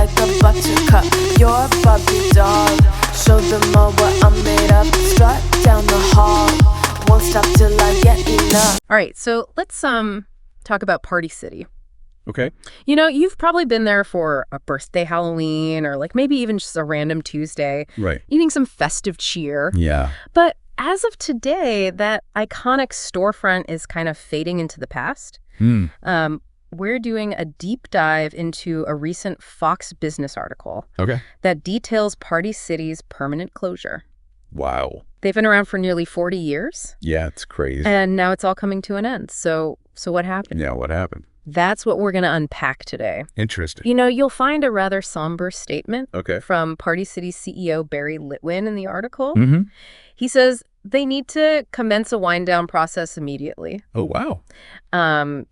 like a buttercup. You're a Barbie doll. Show them all what I'm made of. Strut down the hall. Won't stop till I get enough. All right, so let's talk about Party City. Okay. You know, you've probably been there for a birthday Halloween or like maybe even just a random Tuesday. Right. Eating some festive cheer. Yeah. But as of today, that iconic storefront is kind of fading into the past. We're doing a deep dive into a recent Fox Business article Okay. that details Party City's permanent closure. Wow. They've been around for nearly 40 years. Yeah, it's crazy. And now it's all coming to an end. So what happened? Yeah, what happened? That's what we're going to unpack today. Interesting. You know, you'll find a rather somber statement Okay. from Party City CEO Barry Litwin in the article. Mm-hmm. He says they need to commence a wind-down process immediately. Oh, wow.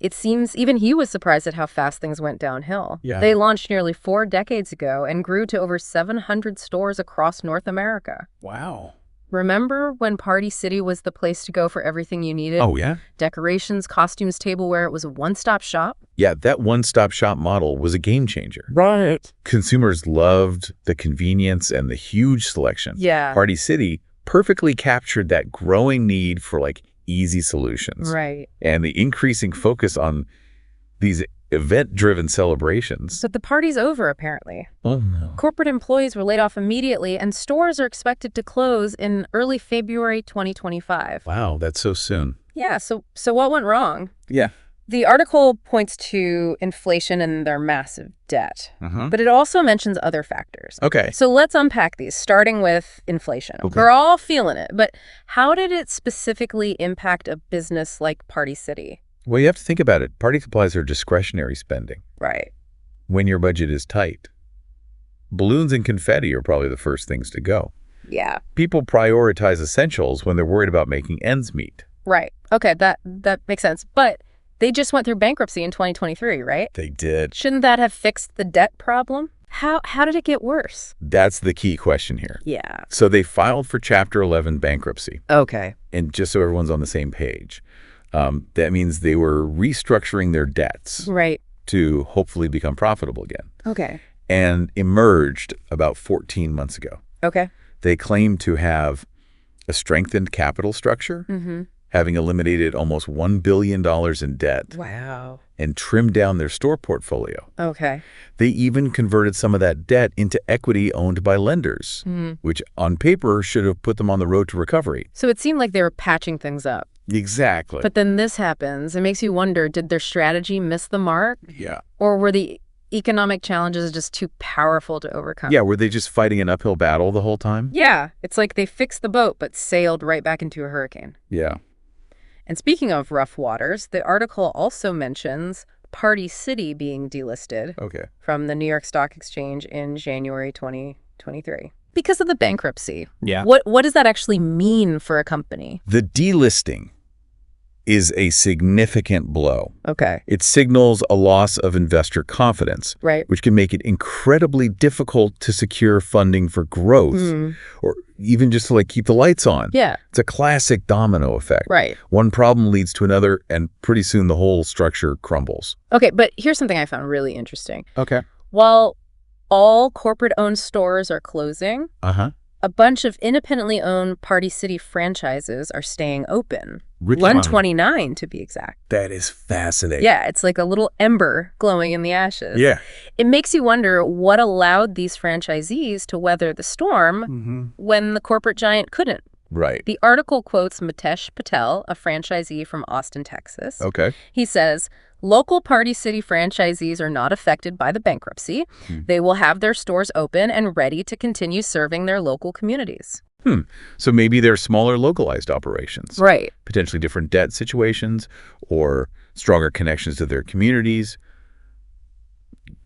It seems even he was surprised at how fast things went downhill. Yeah. They launched nearly 4 decades ago and grew to over 700 stores across North America. Wow. Remember when Party City was the place to go for everything you needed? Oh, yeah? Decorations, costumes, tableware. It was a one-stop shop. Yeah, that one-stop shop model was a game changer. Right. Consumers loved the convenience and the huge selection. Yeah. Party City perfectly captured that growing need for like easy solutions. Right. And the increasing focus on these event-driven celebrations. But the party's over, apparently. Oh, no. Corporate employees were laid off immediately, and stores are expected to close in early February 2025. Wow, that's so soon. Yeah, so what went wrong? Yeah. The article points to inflation and their massive debt, but it also mentions other factors. Okay. So let's unpack these, starting with inflation. Okay. We're all feeling it, but how did it specifically impact a business like Party City? Well, you have to think about it. Party supplies are discretionary spending Right. when your budget is tight. Balloons and confetti are probably the first things to go. Yeah. People prioritize essentials when they're worried about making ends meet. Right. Okay, that makes sense. But they just went through bankruptcy in 2023, right? They did. Shouldn't that have fixed the debt problem? How did it get worse? That's the key question here. Yeah. So they filed for Chapter 11 bankruptcy. Okay. And just so everyone's on the same page, that means they were restructuring their debts Right. to hopefully become profitable again, Okay. and emerged about 14 months ago. Okay. They claim to have a strengthened capital structure, having eliminated almost $1 billion in debt Wow. and trimmed down their store portfolio. Okay. They even converted some of that debt into equity owned by lenders, which on paper should have put them on the road to recovery. So it seemed like they were patching things up. Exactly. But then this happens. It makes you wonder, did their strategy miss the mark? Yeah. Or were the economic challenges just too powerful to overcome? Yeah, were they just fighting an uphill battle the whole time? Yeah. It's like they fixed the boat but sailed right back into a hurricane. Yeah. And speaking of rough waters, the article also mentions Party City being delisted Okay. from the New York Stock Exchange in January 2023 because of the bankruptcy. Yeah. What does that actually mean for a company? The delisting is a significant blow. Okay. It signals a loss of investor confidence, Right. which can make it incredibly difficult to secure funding for growth or even just to like keep the lights on. Yeah. It's a classic domino effect. Right. One problem leads to another, and pretty soon the whole structure crumbles. Okay, but here's something I found really interesting. Okay. While all corporate-owned stores are closing, Uh-huh. a bunch of independently owned Party City franchises are staying open. Which one? 129 to be exact. That is fascinating. Yeah, it's like a little ember glowing in the ashes. Yeah. It makes you wonder what allowed these franchisees to weather the storm when the corporate giant couldn't. Right. The article quotes Mitesh Patel, a franchisee from Austin, Texas. Okay. He says, local Party City franchisees are not affected by the bankruptcy. They will have their stores open and ready to continue serving their local communities. So maybe they're smaller localized operations. Right. Potentially different debt situations or stronger connections to their communities.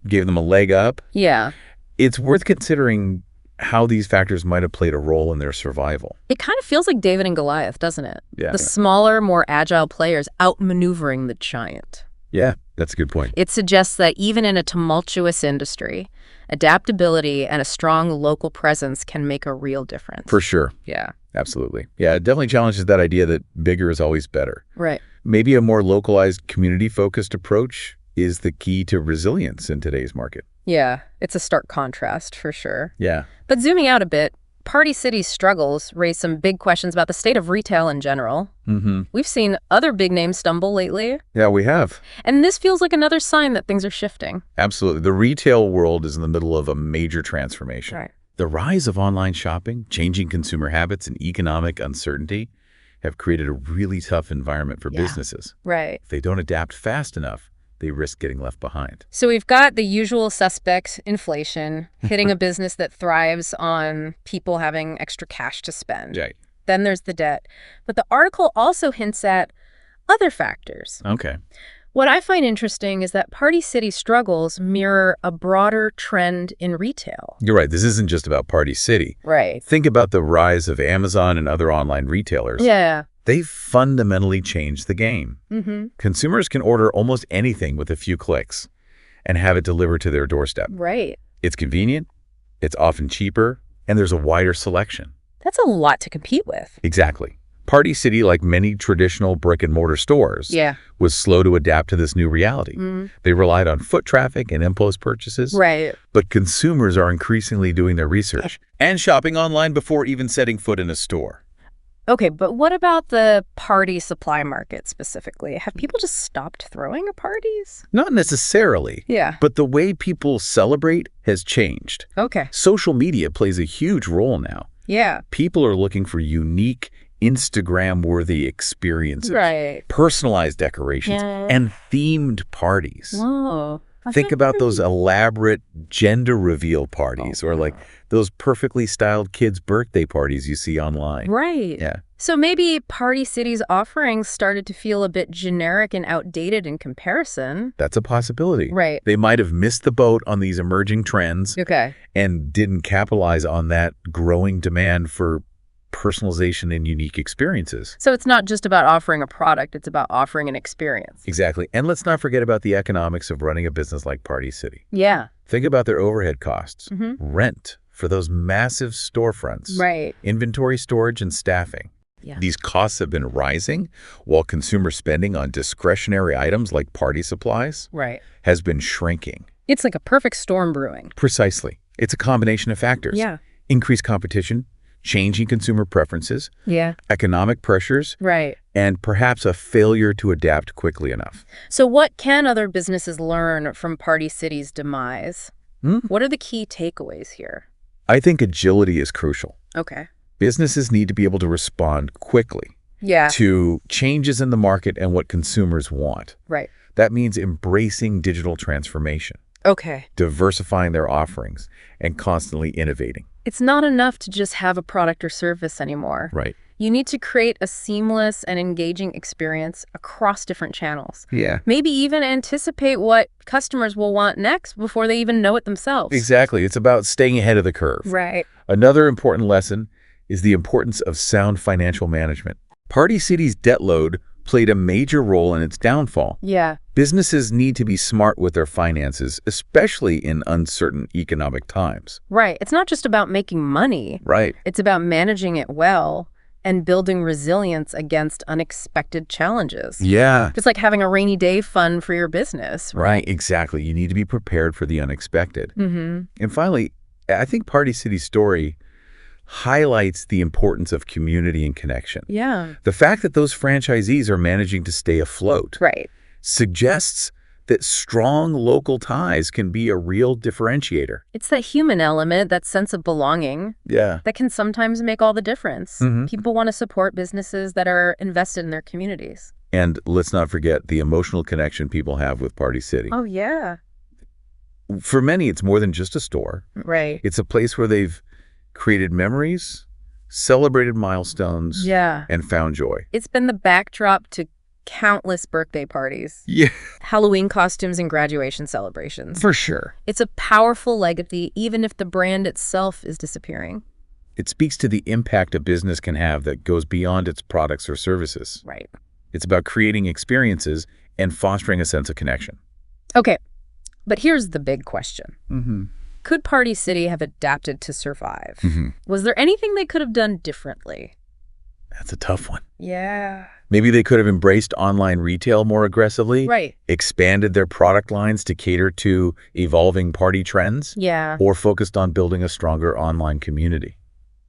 Gave them a leg up. Yeah. It's worth considering how these factors might have played a role in their survival. It kind of feels like David and Goliath, doesn't it? Yeah. The smaller, more agile players outmaneuvering the giant. Yeah, that's a good point. It suggests that even in a tumultuous industry, adaptability and a strong local presence can make a real difference. For sure. Yeah. Absolutely. Yeah, it definitely challenges that idea that bigger is always better. Right. Maybe a more localized, community-focused approach is the key to resilience in today's market. Yeah, it's a stark contrast for sure. Yeah. But zooming out a bit, Party City's struggles raise some big questions about the state of retail in general. We've seen other big names stumble lately, Yeah, we have. and this feels like another sign that things are shifting. Absolutely. The retail world is in the middle of a major transformation. Right. The rise of online shopping, changing consumer habits, and economic uncertainty have created a really tough environment for businesses. Right. If they don't adapt fast enough, they risk getting left behind. So we've got the usual suspect, inflation, hitting a business that thrives on people having extra cash to spend. Right. Then there's the debt. But the article also hints at other factors. Okay. What I find interesting is that Party City struggles mirror a broader trend in retail. You're right. This isn't just about Party City. Right. Think about the rise of Amazon and other online retailers. Yeah. They fundamentally changed the game. Consumers can order almost anything with a few clicks and have it delivered to their doorstep. Right. It's convenient, it's often cheaper, and there's a wider selection. That's a lot to compete with. Exactly. Party City, like many traditional brick-and-mortar stores, Yeah. was slow to adapt to this new reality. They relied on foot traffic and impulse purchases. Right. But consumers are increasingly doing their research and shopping online before even setting foot in a store. Okay, but what about the party supply market specifically? Have people just stopped throwing parties? Not necessarily, Yeah. but the way people celebrate has changed. Okay. Social media plays a huge role now. Yeah. People are looking for unique, Instagram-worthy experiences, Right. personalized decorations, Yeah. and themed parties. Whoa. Think about those elaborate gender reveal parties or like those perfectly styled kids' birthday parties you see online. Right. Yeah. So maybe Party City's offerings started to feel a bit generic and outdated in comparison. That's a possibility. Right. They might have missed the boat on these emerging trends Okay. and didn't capitalize on that growing demand for personalization and unique experiences. So it's not just about offering a product, it's about offering an experience. Exactly. And let's not forget about the economics of running a business like Party City. Yeah. Think about their overhead costs. Mhm. Rent for those massive storefronts. Right. Inventory storage and staffing. Yeah. These costs have been rising while consumer spending on discretionary items like party supplies Right. has been shrinking. It's like a perfect storm brewing. Precisely. It's a combination of factors. Yeah. Increased competition, changing consumer preferences, Yeah. economic pressures, Right. and perhaps a failure to adapt quickly enough. So what can other businesses learn from Party City's demise? What are the key takeaways here? I think agility is crucial. Okay. Businesses need to be able to respond quickly Yeah. to changes in the market and what consumers want. Right. That means embracing digital transformation, Okay. diversifying their offerings, and constantly innovating. It's not enough to just have a product or service anymore. Right. You need to create a seamless and engaging experience across different channels. Yeah. Maybe even anticipate what customers will want next before they even know it themselves. Exactly. It's about staying ahead of the curve. Right. Another important lesson is the importance of sound financial management. Party City's debt load played a major role in its downfall. Yeah. Businesses need to be smart with their finances, especially in uncertain economic times. Right. It's not just about making money. Right. It's about managing it well and building resilience against unexpected challenges. Yeah. It's like having a rainy day fund for your business. Right. Exactly. You need to be prepared for the unexpected. Mm-hmm. And finally, I think Party City's story highlights the importance of community and connection. Yeah. The fact that those franchisees are managing to stay afloat Right. suggests that strong local ties can be a real differentiator. It's that human element, that sense of belonging, Yeah. that can sometimes make all the difference. Mhm. People want to support businesses that are invested in their communities. And let's not forget the emotional connection people have with Party City. Oh, yeah. For many, it's more than just a store. Right. It's a place where they've created memories, celebrated milestones, Yeah. and found joy. It's been the backdrop to countless birthday parties, Yeah, Halloween costumes, and graduation celebrations. for sure. It's a powerful legacy, even if the brand itself is disappearing. It speaks to the impact a business can have that goes beyond its products or services. Right. It's about creating experiences and fostering a sense of connection. Okay. But here's the big question. Mm-hmm. Could Party City have adapted to survive? Mm-hmm. Was there anything they could have done differently? That's a tough one. Yeah. Maybe they could have embraced online retail more aggressively, Right. expanded their product lines to cater to evolving party trends, Yeah. or focused on building a stronger online community.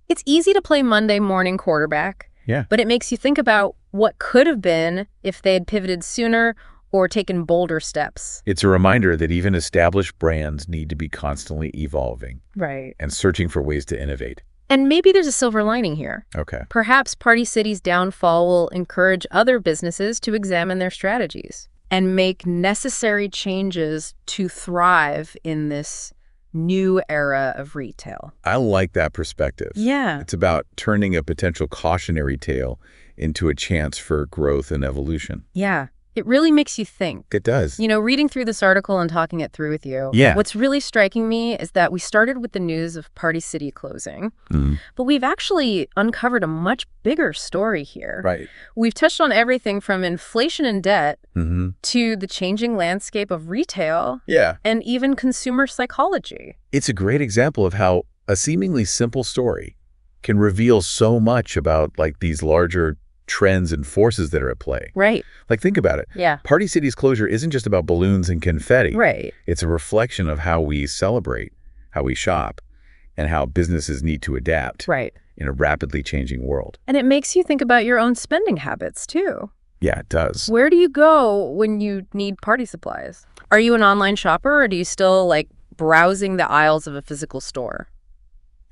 It's easy to play Monday morning quarterback, Yeah. but it makes you think about what could have been if they had pivoted sooner or taken bolder steps. It's a reminder that even established brands need to be constantly evolving Right. and searching for ways to innovate. And maybe there's a silver lining here. Okay. Perhaps Party City's downfall will encourage other businesses to examine their strategies and make necessary changes to thrive in this new era of retail. I like that perspective. Yeah. It's about turning a potential cautionary tale into a chance for growth and evolution. Yeah. It really makes you think. It does. You know, reading through this article and talking it through with you, Yeah. what's really striking me is that we started with the news of Party City closing, but we've actually uncovered a much bigger story here. Right. We've touched on everything from inflation and debt Mm-hmm. to the changing landscape of retail Yeah. and even consumer psychology. It's a great example of how a seemingly simple story can reveal so much about like these larger trends and forces that are at play. Right. Like, think about it. Yeah. Party City's closure isn't just about balloons and confetti. Right. It's a reflection of how we celebrate, how we shop, and how businesses need to adapt Right. in a rapidly changing world. And it makes you think about your own spending habits, too. Yeah, it does. Where do you go when you need party supplies? Are you an online shopper or do you still like browsing the aisles of a physical store?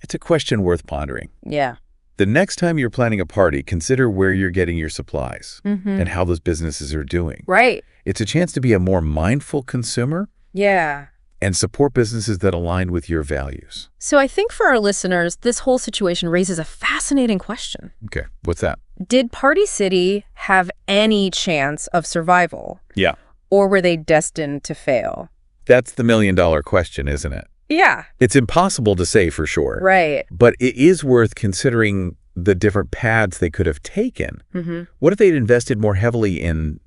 It's a question worth pondering. Yeah. The next time you're planning a party, consider where you're getting your supplies and how those businesses are doing. Right. It's a chance to be a more mindful consumer Yeah. and support businesses that align with your values. So I think for our listeners, this whole situation raises a fascinating question. Okay, what's that? Did Party City have any chance of survival, Yeah. or were they destined to fail? That's the million-dollar question, isn't it? Yeah. It's impossible to say for sure. Right. But it is worth considering the different paths they could have taken. What if they'd invested more heavily in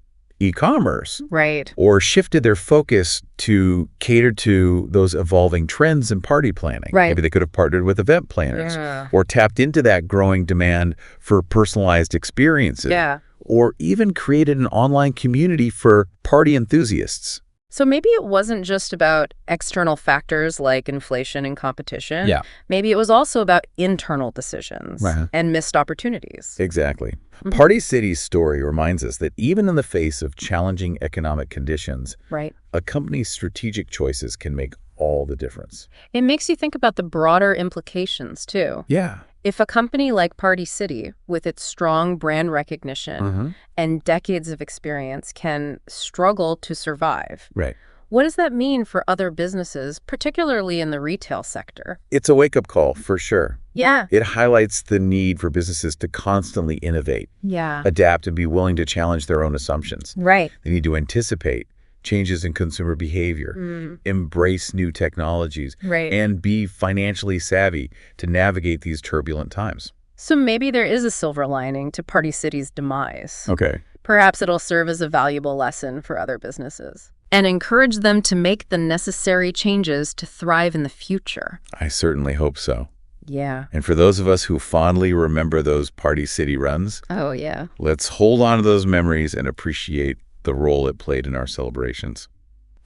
e-commerce Right. or shifted their focus to cater to those evolving trends in party planning? Right. Maybe they could have partnered with event planners Yeah. or tapped into that growing demand for personalized experiences. Yeah. Or even created an online community for party enthusiasts. So maybe it wasn't just about external factors like inflation and competition. Yeah. Maybe it was also about internal decisions Right. and missed opportunities. Exactly. Party City's story reminds us that even in the face of challenging economic conditions, Right. a company's strategic choices can make all the difference. It makes you think about the broader implications, too. Yeah. If a company like Party City, with its strong brand recognition and decades of experience, can struggle to survive, Right. what does that mean for other businesses, particularly in the retail sector? It's a wake-up call, for sure. Yeah. It highlights the need for businesses to constantly innovate, Yeah. adapt, and be willing to challenge their own assumptions. Right. They need to anticipate changes in consumer behavior, embrace new technologies, Right. and be financially savvy to navigate these turbulent times. So maybe there is a silver lining to Party City's demise. Okay. Perhaps it'll serve as a valuable lesson for other businesses and encourage them to make the necessary changes to thrive in the future. I certainly hope so. Yeah. And for those of us who fondly remember those Party City runs, Oh, yeah. let's hold on to those memories and appreciate the role it played in our celebrations.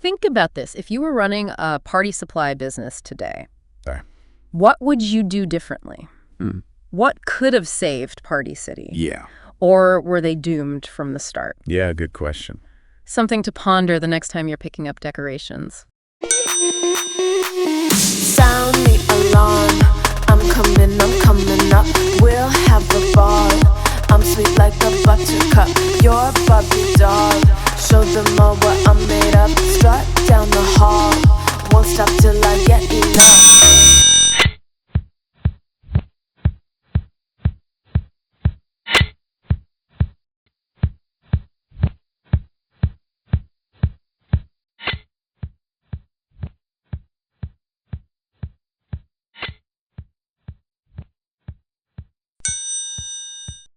Think about this. If you were running a party supply business today, Sorry. what would you do differently? What could have saved Party City? Yeah. Or were they doomed from the start? Yeah, good question. Something to ponder the next time you're picking up decorations. Sound the alarm. I'm coming up. We'll have a ball. I'm sweet like a buttercup. You're a Barbie doll. Show them all what I'm made of. Strut down the hall. Won't stop till I get enough.